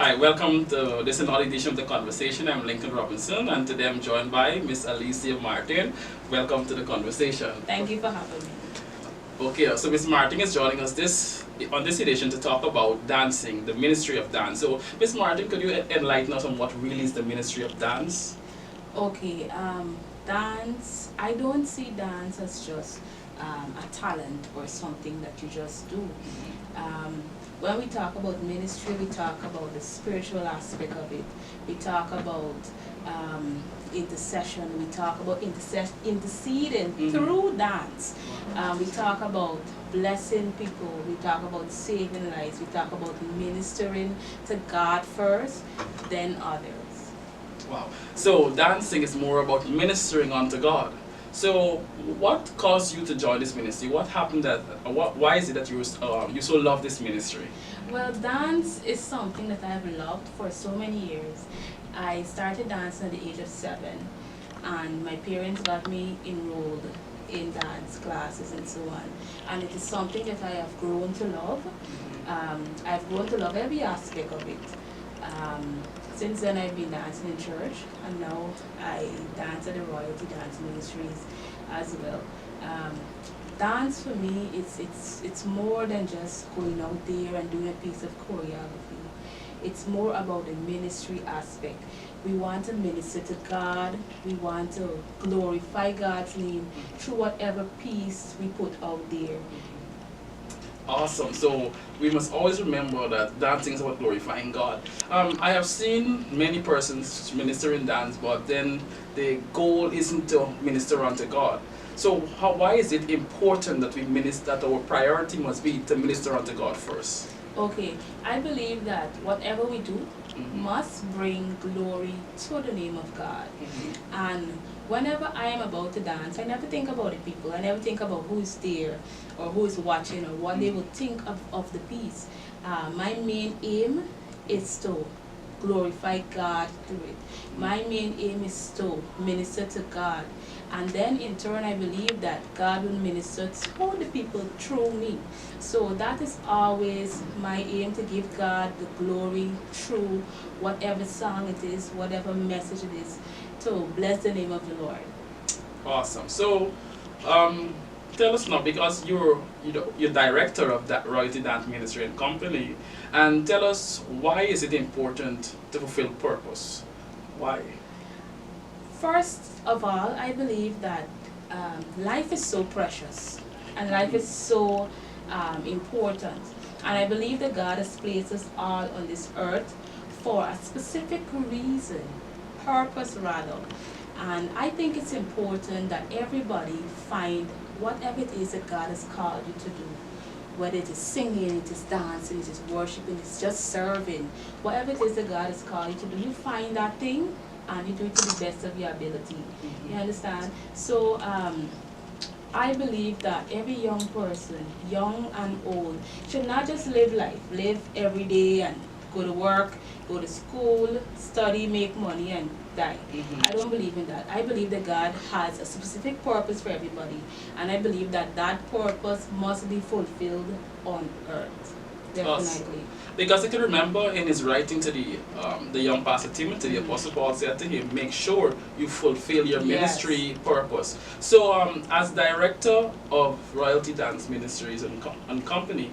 Hi, welcome to this another edition of the Conversation. I'm Lincoln Robinson, and today I'm joined by Miss Alicia Martin. Welcome to the conversation. Thank you for having me. Okay, so Miss Martin is joining us on this edition to talk about dancing, the ministry of dance. So, Miss Martin, could you enlighten us on what really is the ministry of dance? Okay, dance, I don't see dance as just a talent or something that you just do. When we talk about ministry, we talk about the spiritual aspect of it. We talk about intercession. We talk about interceding through dance. We talk about blessing people. We talk about saving lives. We talk about ministering to God first, then others. Wow. So, dancing is more about ministering unto God. So, what caused you to join this ministry? What happened why is it that you so love this ministry? Well, dance is something that I have loved for so many years. I started dancing at the age of 7, and my parents got me enrolled in dance classes and so on. And it is something that I have grown to love. I've grown to love every aspect of it. Since then, I've been dancing in church, and now I dance at the Royalty Dance Ministries as well. Dance for me, it's more than just going out there and doing a piece of choreography. It's more about the ministry aspect. We want to minister to God. We want to glorify God's name through whatever piece we put out there. Awesome. So we must always remember that dancing is about glorifying God. I have seen many persons minister in dance, but then the goal isn't to minister unto God. So why is it important that we minister, that our priority must be to minister unto God first? Okay, I believe that whatever we do must bring glory to the name of God. And whenever I am about to dance, I never think about the people. I never think about who is there or who is watching or what they will think of the piece. My main aim is to glorify God through it. My main aim is to minister to God. And then in turn, I believe that God will minister to the people through me. So that is always my aim, to give God the glory through whatever song it is, whatever message it is, to bless the name of the Lord. Awesome. So tell us now, because you're director of that Royalty Dance Ministry and Company, and tell us, why is it important to fulfill purpose? Why? First of all, I believe that life is so precious and life is so important. And I believe that God has placed us all on this earth for a specific reason, purpose rather. And I think it's important that everybody find whatever it is that God has called you to do. Whether it is singing, it is dancing, it is worshiping, it's just serving. Whatever it is that God has called you to do, you find that thing and you do it to the best of your ability. You understand? So I believe that every young person, young and old, should not just live life, live every day and go to work, go to school, study, make money, and die. I don't believe in that. I believe that God has a specific purpose for everybody, and I believe that that purpose must be fulfilled on earth. Definitely. Awesome. Because I can remember in his writing to the young pastor Timothy, the Apostle Paul said to him, make sure you fulfill your ministry purpose. So as director of Royalty Dance Ministries and Company,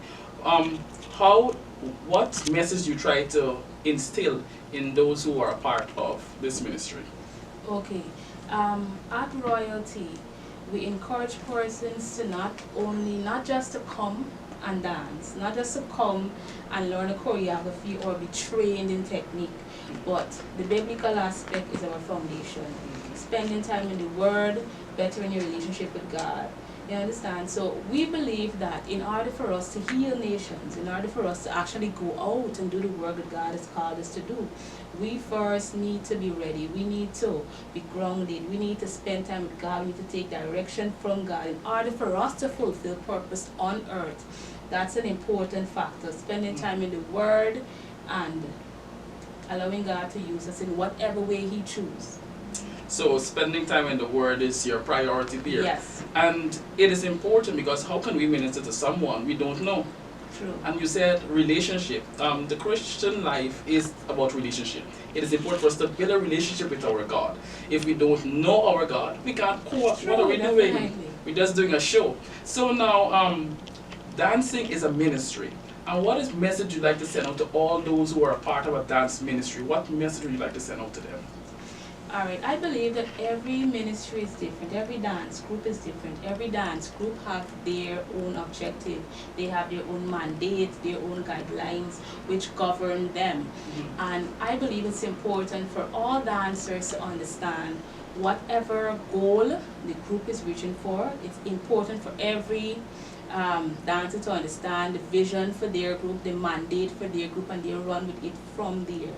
what message you try to instill in those who are a part of this ministry? Okay. At Royalty, we encourage persons to not just to come and dance, not just to come and learn a choreography or be trained in technique, but the biblical aspect is our foundation. Spending time in the Word, bettering your relationship with God. You understand? So we believe that in order for us to heal nations, in order for us to actually go out and do the work that God has called us to do, we first need to be ready. We need to be grounded. We need to spend time with God. We need to take direction from God in order for us to fulfill purpose on earth. That's an important factor. Spending time in the Word and allowing God to use us in whatever way He chooses. So spending time in the Word is your priority there. Yes. And it is important because how can we minister to someone we don't know? True. And you said relationship. The Christian life is about relationship. It is important for us to build a relationship with our God. If we don't know our God, we can't cope. True, What are we doing? definitely. We're just doing a show. So now, dancing is a ministry. And what is message you'd like to send out to all those who are a part of a dance ministry? What message would you like to send out to them? All right, I believe that every ministry is different, every dance group is different, every dance group have their own objective, they have their own mandates, their own guidelines which govern them. And I believe it's important for all dancers to understand whatever goal the group is reaching for. It's important for every dancer to understand the vision for their group, the mandate for their group, and they run with it from there.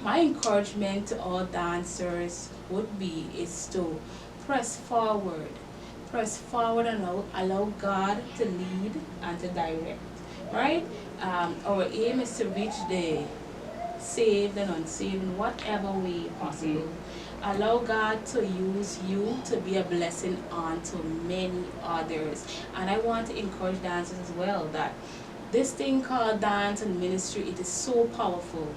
My encouragement to all dancers would be is to press forward and allow God to lead and to direct, right? Our aim is to reach the saved and unsaved in whatever way possible. Allow God to use you to be a blessing onto many others. And I want to encourage dancers as well that this thing called dance and ministry, it is so powerful.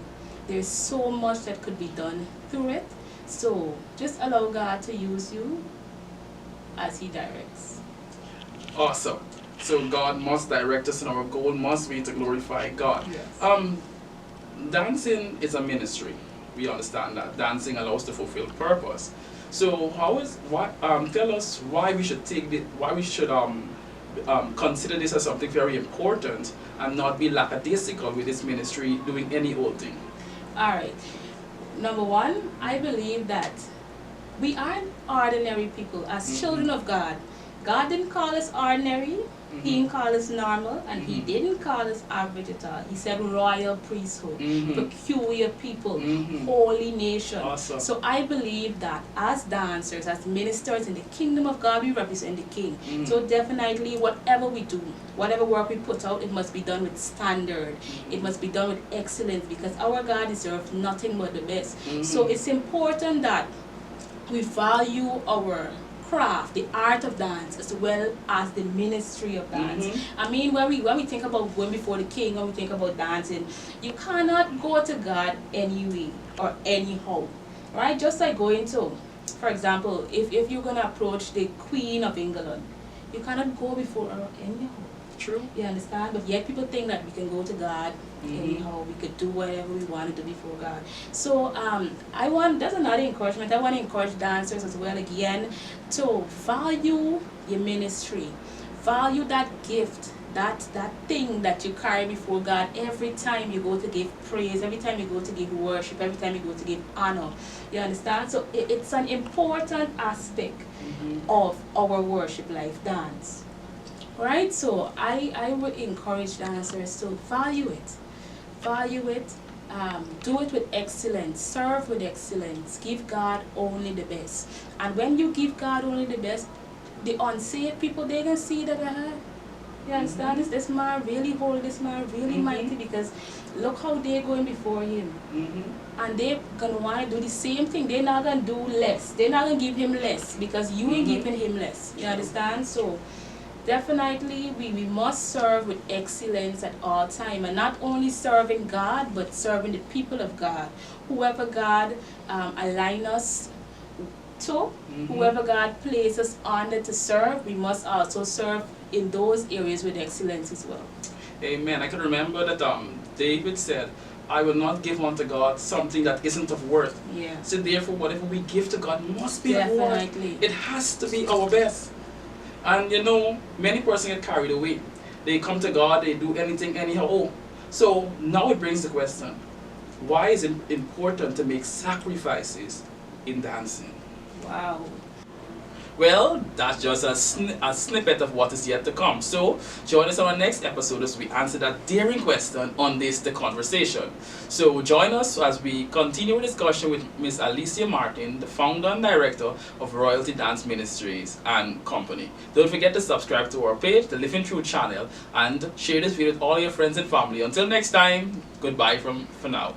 There's so much that could be done through it. So just allow God to use you as He directs. Awesome. So God must direct us and our goal must be to glorify God. Yes. Dancing is a ministry. We understand that. Dancing allows to fulfill purpose. So tell us why we should consider this as something very important and not be lackadaisical with this ministry doing any old thing. All right. Number one, I believe that we are ordinary people as children of God. God didn't call us ordinary. He didn't call us normal, and He didn't call us average at all. He said royal priesthood, peculiar people, holy nation. Awesome. So I believe that as dancers, as ministers in the kingdom of God, we represent the King. So definitely whatever we do, whatever work we put out, it must be done with standard. It must be done with excellence, because our God deserves nothing but the best. So it's important that we value our craft, the art of dance, as well as the ministry of dance. I mean, when we think about going before the King, when we think about dancing, you cannot go to God anyway or anyhow, right? Just like going to, for example, if you're going to approach the Queen of England, you cannot go before her anyhow. True. You understand? But yet people think that we can go to God anyhow, we could do whatever we want to do before God. So that's another encouragement. I want to encourage dancers as well again to value your ministry. Value that gift, that thing that you carry before God every time you go to give praise, every time you go to give worship, every time you go to give honor. You understand? So it's an important aspect of our worship life, dance. Right? So I would encourage dancers to value it. Do it with excellence, serve with excellence, give God only the best. And when you give God only the best, the unsaved people, they can see that you understand, this man really holy, this man really mighty, because look how they're going before Him. And they're going to want to do the same thing. They're not going to do less. They're not going to give Him less, because you ain't giving Him less. You understand? So definitely, we must serve with excellence at all time, and not only serving God, but serving the people of God. Whoever God align us to, whoever God places us under to serve, we must also serve in those areas with excellence as well. Amen. I can remember that David said, I will not give unto God something that isn't of worth. Yeah. So therefore, whatever we give to God must be of worth. Definitely. It has to be our best. And many persons get carried away. They come to God, they do anything anyhow. So now it brings the question, why is it important to make sacrifices in dancing? Wow. Well, that's just a snippet of what is yet to come. So, join us on our next episode as we answer that daring question on The Conversation. So, join us as we continue a discussion with Miss Alicia Martin, the founder and director of Royalty Dance Ministries and Company. Don't forget to subscribe to our page, the Living Truth channel, and share this video with all your friends and family. Until next time, goodbye for now.